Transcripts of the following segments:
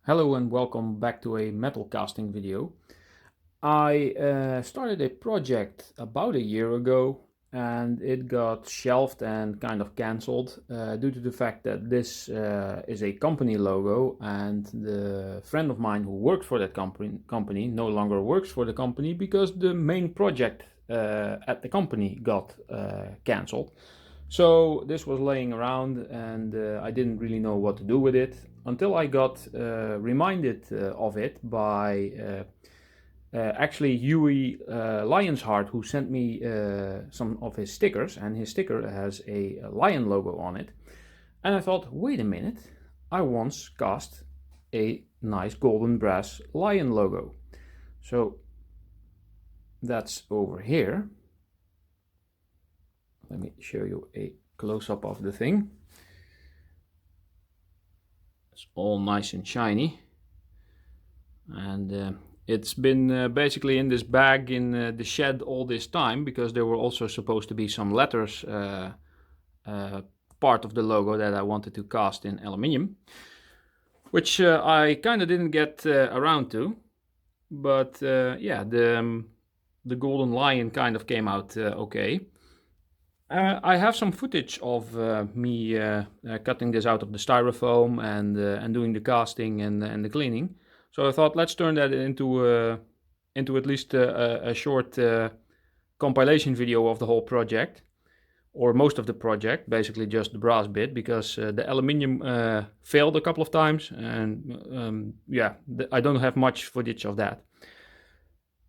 Hello and welcome back to a metal casting video. I started a project about a year ago and it got shelved and kind of cancelled due to the fact that this is a company logo, and the friend of mine who worked for that company no longer works for the company because the main project at the company got cancelled. So this was laying around and I didn't really know what to do with it until I got reminded of it by actually Huey Lionsheart, who sent me some of his stickers, and his sticker has a lion logo on it. And I thought, wait a minute, I once cast a nice golden brass lion logo. So that's over here. Let me show you a close-up of the thing. It's all nice and shiny, and it's been basically in this bag in the shed all this time, because there were also supposed to be some letters part of the logo that I wanted to cast in aluminium, which I kind of didn't get around to, but yeah, the golden lion kind of came out okay. I have some footage of me cutting this out of the styrofoam and doing the casting and the cleaning. So I thought, let's turn that into at least a short compilation video of the whole project, or most of the project, basically just the brass bit, because the aluminium failed a couple of times, and yeah, I don't have much footage of that.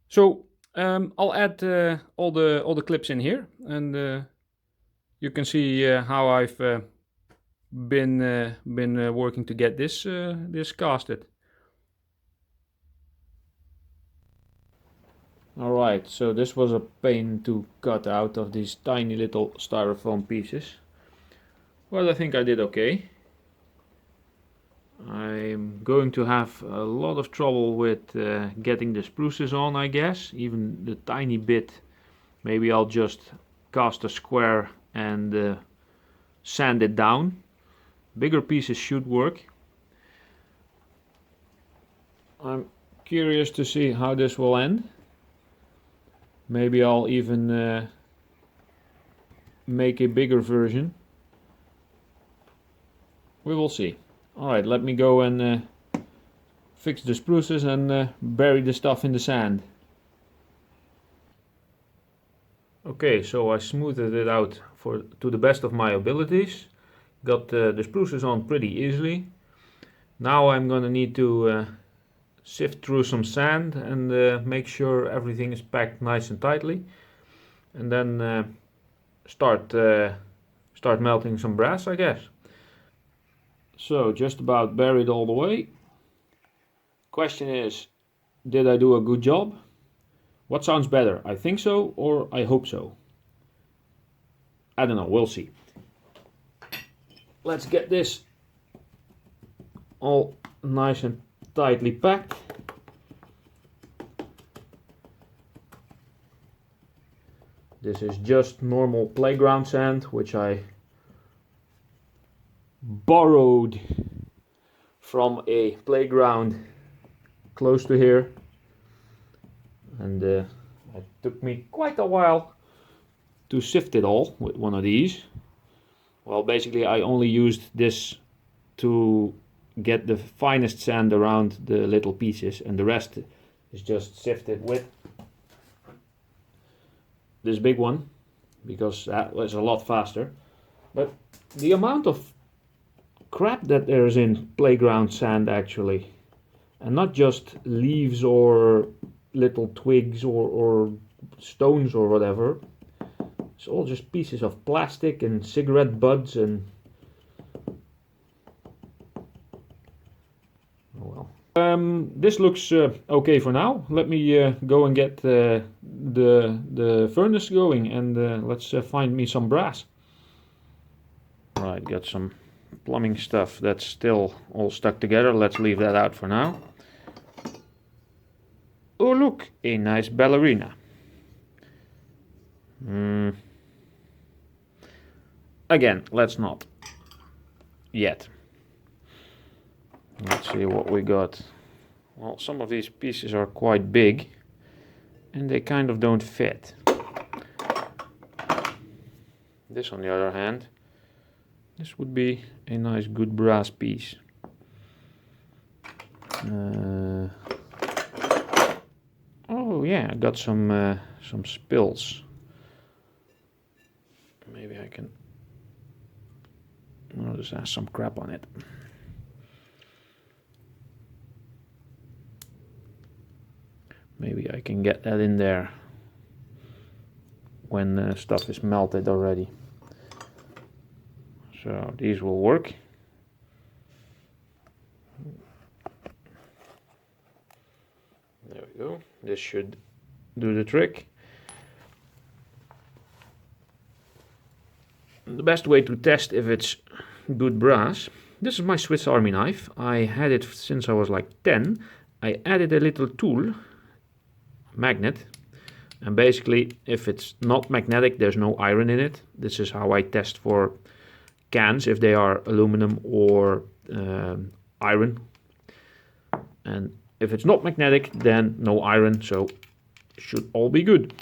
So I'll add all the clips in here, and you can see how I've been working to get this casted. Alright, so this was a pain to cut out of these tiny little styrofoam pieces. Well, I think I did okay. I'm going to have a lot of trouble with getting the spruces on, I guess. Even the tiny bit. Maybe I'll just cast a square and sand it down. Bigger pieces should work. I'm curious to see how this will end. Maybe I'll even make a bigger version. We will see. Alright, let me go and fix the spruces and bury the stuff in the sand. Okay, so I smoothed it out to the best of my abilities. Got the spruces on pretty easily. Now I'm gonna need to sift through some sand and make sure everything is packed nice and tightly, and then start melting some brass, I guess. So just about buried all the way. Question is, did I do a good job? What sounds better? I think so, or I hope so. I don't know, we'll see. Let's get this all nice and tightly packed. This is just normal playground sand, which I borrowed from a playground close to here, and it took me quite a while to sift it all with one of these. Well, basically I only used this to get the finest sand around the little pieces, and the rest is just sifted with this big one, because that was a lot faster. But the amount of crap that there's in playground sand, actually, and not just leaves or little twigs or stones or whatever, it's all just pieces of plastic and cigarette butts and this looks okay for now. Let me go and get the furnace going, and let's find me some brass. Alright, got some plumbing stuff that's still all stuck together. Let's leave that out for now. Oh look, a nice ballerina. Again, let's not yet. Let's Let's see what we got. Well, some of these pieces are quite big and they kind of don't fit. This, on the other hand, this would be a nice good brass piece. Oh yeah, I got some spills. Maybe I can. Oh, this has some crap on it. Maybe I can get that in there when stuff is melted already. So these will work. There we go. This should do the trick. The best way to test if it's good brass. This is my Swiss Army knife. I had it since I was like 10. I added a little tool, magnet, and basically if it's not magnetic, there's no iron in it. This is how I test for cans, if they are aluminum or iron. And if it's not magnetic, then no iron, so should all be good.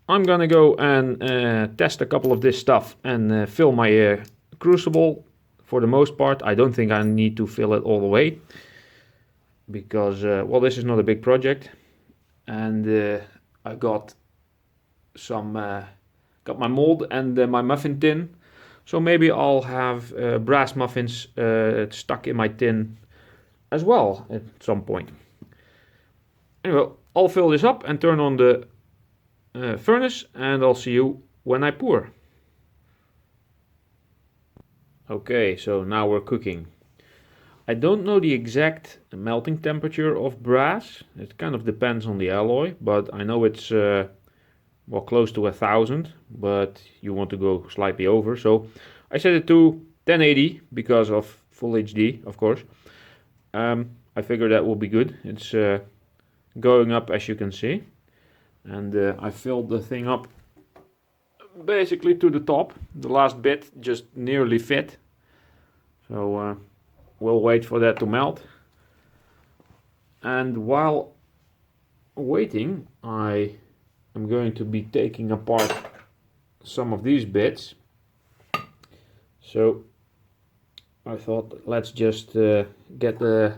I'm gonna go and test a couple of this stuff and fill my crucible. For the most part, I don't think I need to fill it all the way because, well, this is not a big project, and I got some, got my mold and my muffin tin, so maybe I'll have brass muffins stuck in my tin as well at some point. Anyway, I'll fill this up and turn on the furnace, and I'll see you when I pour. Okay, so now we're cooking. I don't know the exact melting temperature of brass. It kind of depends on the alloy, but I know it's well, close to 1000, but you want to go slightly over. So I set it to 1080 because of full HD, of course. I figure that will be good. It's going up, as you can see. And I filled the thing up basically to the top. The last bit just nearly fit. So we'll wait for that to melt. And while waiting, I am going to be taking apart some of these bits. So I thought, let's just get the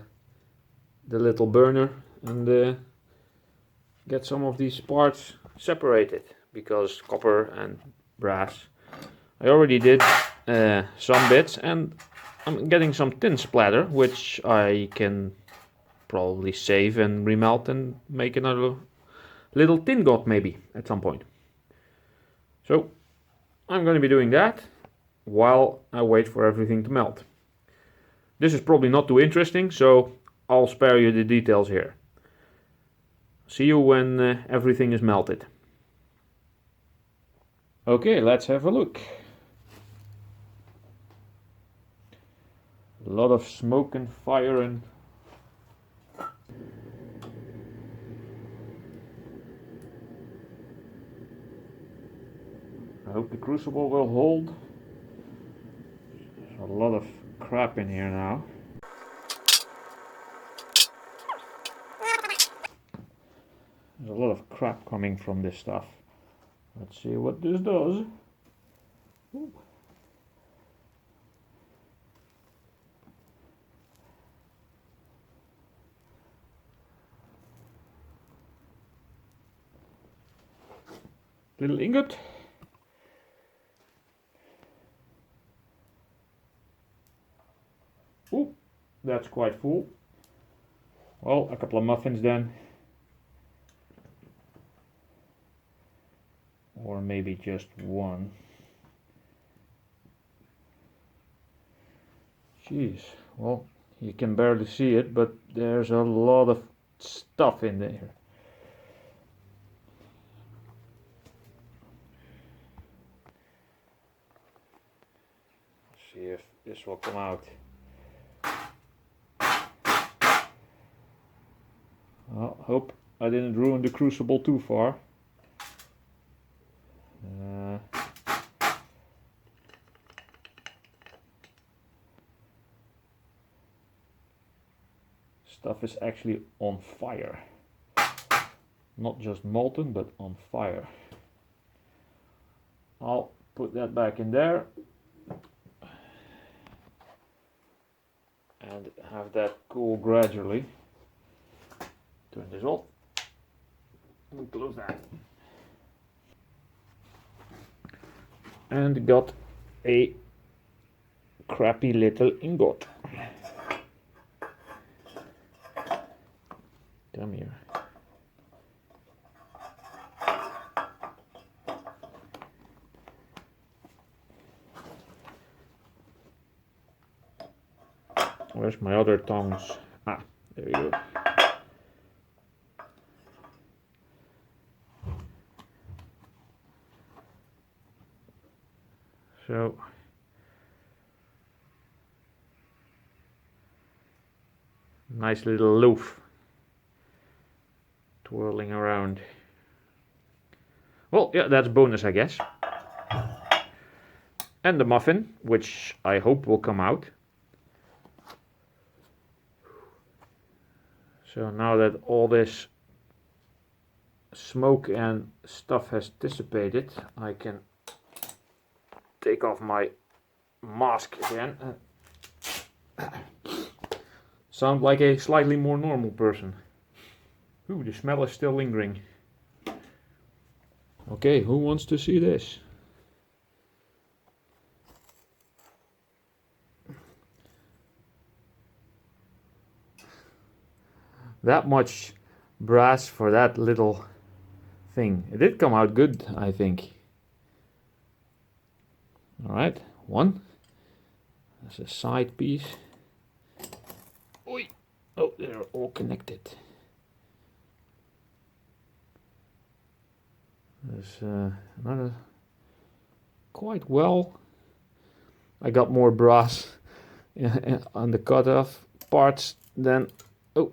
little burner and get some of these parts separated, because copper and brass. I already did some bits, and I'm getting some tin splatter, which I can probably save and remelt and make another little tin god maybe at some point. So I'm going to be doing that while I wait for everything to melt. This is probably not too interesting, so I'll spare you the details here. See you when everything is melted. Okay, let's have a look. A lot of smoke and fire and I hope the crucible will hold. There's a lot of crap in here now. There's a lot of crap coming from this stuff. Let's see what this does. Ooh. Little ingot. Ooh, that's quite full. Well, a couple of muffins then. Or maybe just one. Jeez, well, you can barely see it, but there's a lot of stuff in there. Let's see if this will come out. Well, hope I didn't ruin the crucible too far. Stuff is actually on fire. Not just molten, but on fire. I'll put that back in there and have that cool gradually. Turn this off and close that. And got a crappy little ingot. Come here. Where's my other tongs? Ah, there you go. So nice little loaf twirling around. Well, yeah, that's bonus, I guess. And the muffin, which I hope will come out. So now that all this smoke and stuff has dissipated, I can take off my mask again and sound like a slightly more normal person. Ooh, the smell is still lingering. Okay, who wants to see this? That much brass for that little thing. It did come out good, I think. Alright, one. That's a side piece. Oi! Oh, they're all connected. There's another. Quite well. I got more brass on the cut-off parts than. Oh!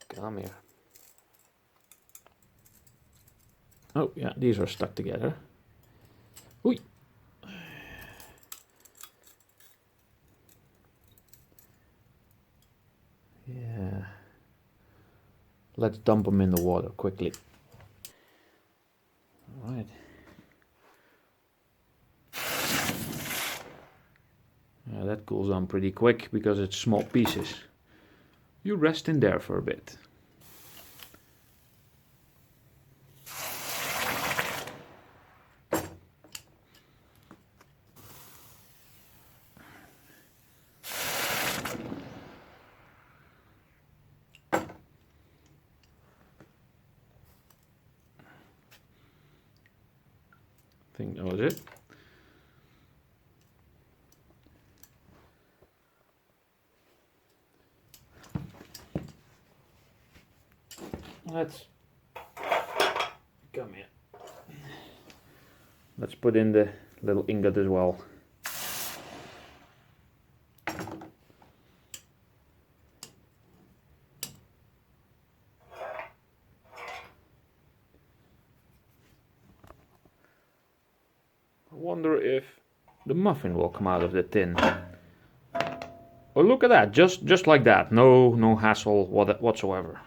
Come here. Oh, yeah, these are stuck together. Oei. Yeah. Let's dump them in the water quickly. All right. Yeah, that cools down pretty quick because it's small pieces. You rest in there for a bit. I think that was it. Let's come here. Let's put in the little ingot as well. I wonder if the muffin will come out of the tin. Oh, look at that! Just like that. No hassle whatsoever.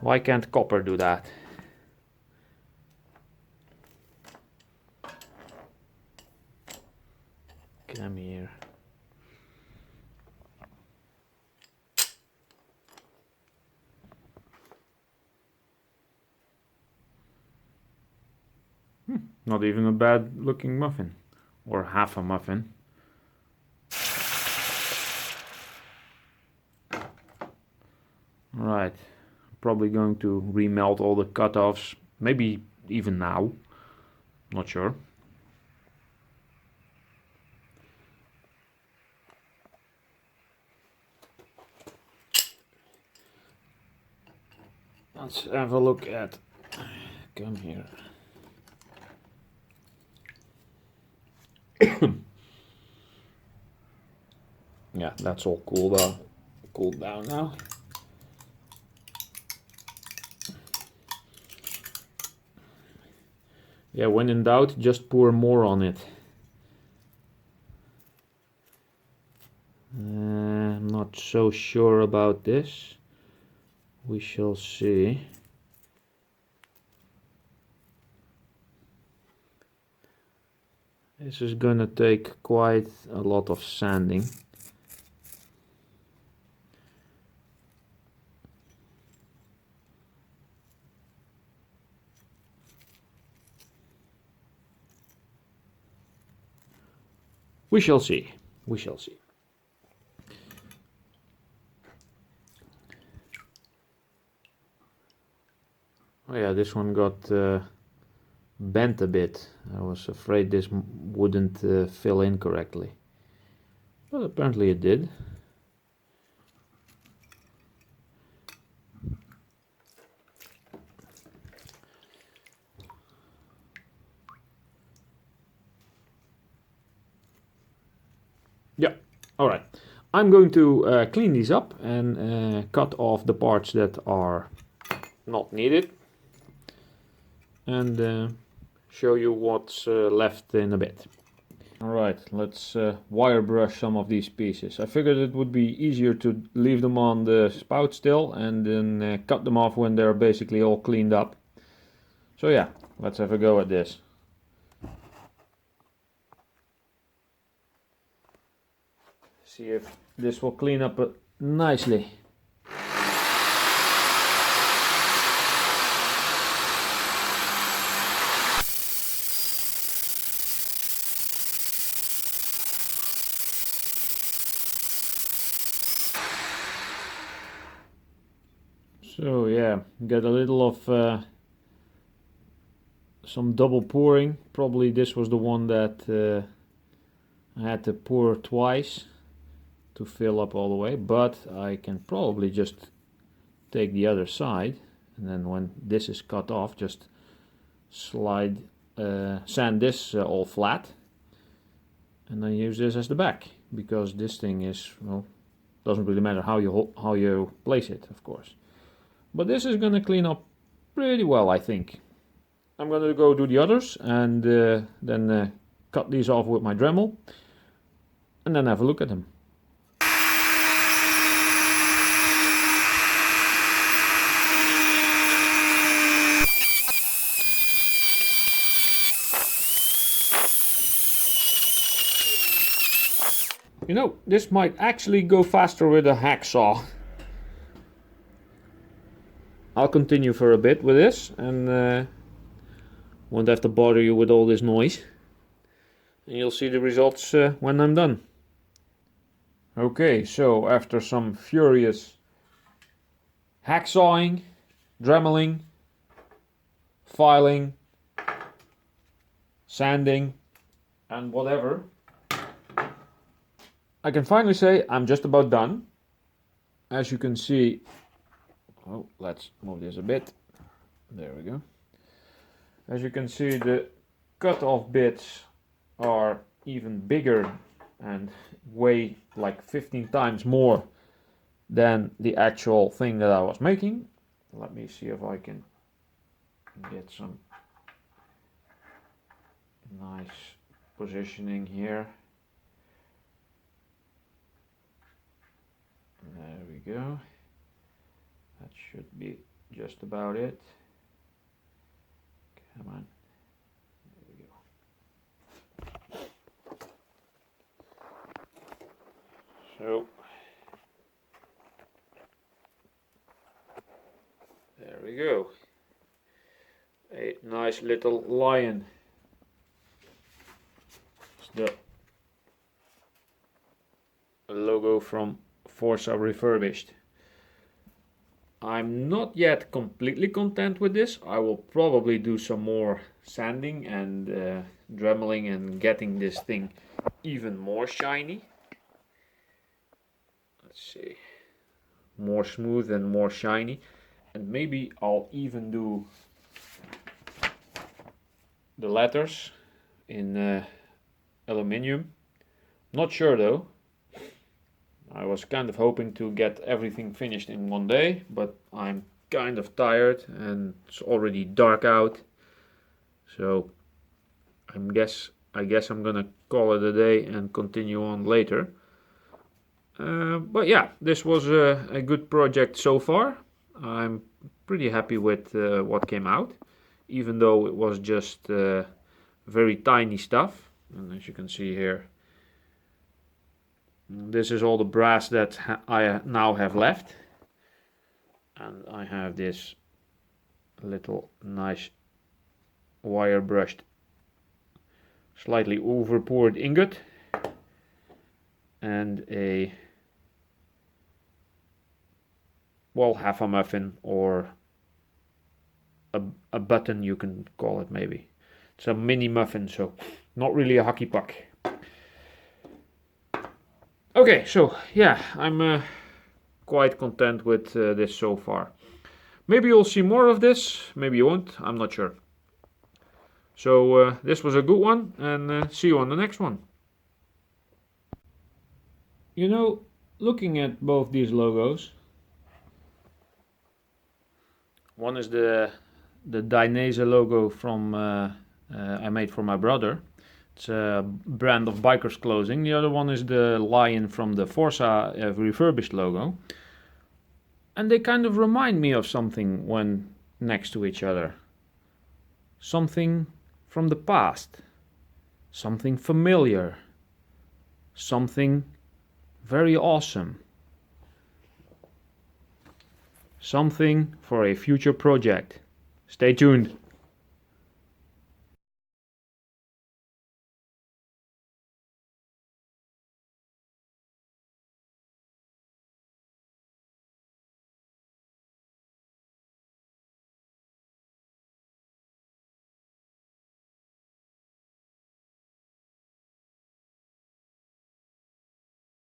Why can't copper do that? Come here. Not even a bad looking muffin. Or half a muffin. Right. Probably going to remelt all the cut-offs. Maybe even now. Not sure. Let's have a look at. Come here. Yeah, that's all cooled down now. Yeah, when in doubt, just pour more on it. I'm not so sure about this. We shall see. This is gonna take quite a lot of sanding. We shall see. We shall see. Oh yeah, this one got bent a bit. I was afraid this wouldn't fill in correctly. But apparently it did. Yeah, alright. I'm going to clean these up and cut off the parts that are not needed. And show you what's left in a bit. Alright, let's wire brush some of these pieces. I figured it would be easier to leave them on the spout still and then cut them off when they're basically all cleaned up. So yeah, let's have a go at this. See if this will clean up nicely. So yeah, get a little of some double pouring. Probably this was the one that I had to pour twice to fill up all the way, but I can probably just take the other side, and then when this is cut off, just sand this all flat, and then use this as the back, because this thing is, well, doesn't really matter how you place it, of course. But this is gonna clean up pretty well, I think. I'm gonna go do the others and then cut these off with my Dremel and then have a look at them. You know, this might actually go faster with a hacksaw. I'll continue for a bit with this and won't have to bother you with all this noise. And you'll see the results when I'm done. Okay, so after some furious hacksawing, dremeling, filing, sanding, and whatever, I can finally say I'm just about done. As you can see, oh, let's move this a bit. There we go. As you can see, the cut off bits are even bigger and weigh like 15 times more than the actual thing that I was making. Let me see if I can get some nice positioning here. There we go. That should be just about it. Come on. There we go. So there we go. A nice little lion. It's the logo from Forza Refurbished. I'm not yet completely content with this. I will probably do some more sanding and dremeling and getting this thing even more shiny. Let's see, more smooth and more shiny, and maybe I'll even do the letters in aluminium. Not sure though. I was kind of hoping to get everything finished in one day, but I'm kind of tired and it's already dark out, so I guess I'm gonna call it a day and continue on later. But yeah, this was a good project so far. I'm pretty happy with what came out, even though it was just very tiny stuff. And as you can see here, this is all the brass that I now have left. And I have this little nice wire brushed, slightly over poured ingot, and a, well, half a muffin, or a button you can call it maybe. It's a mini muffin, so not really a hockey puck. Okay, so yeah, I'm quite content with this so far. Maybe you'll see more of this, maybe you won't, I'm not sure. So this was a good one, and see you on the next one. You know, looking at both these logos, one is the Dainese logo from I made for my brother. It's a brand of bikers clothing. The other one is the lion from the Forza refurbished logo. And they kind of remind me of something when next to each other. Something from the past. Something familiar. Something very awesome. Something for a future project. Stay tuned.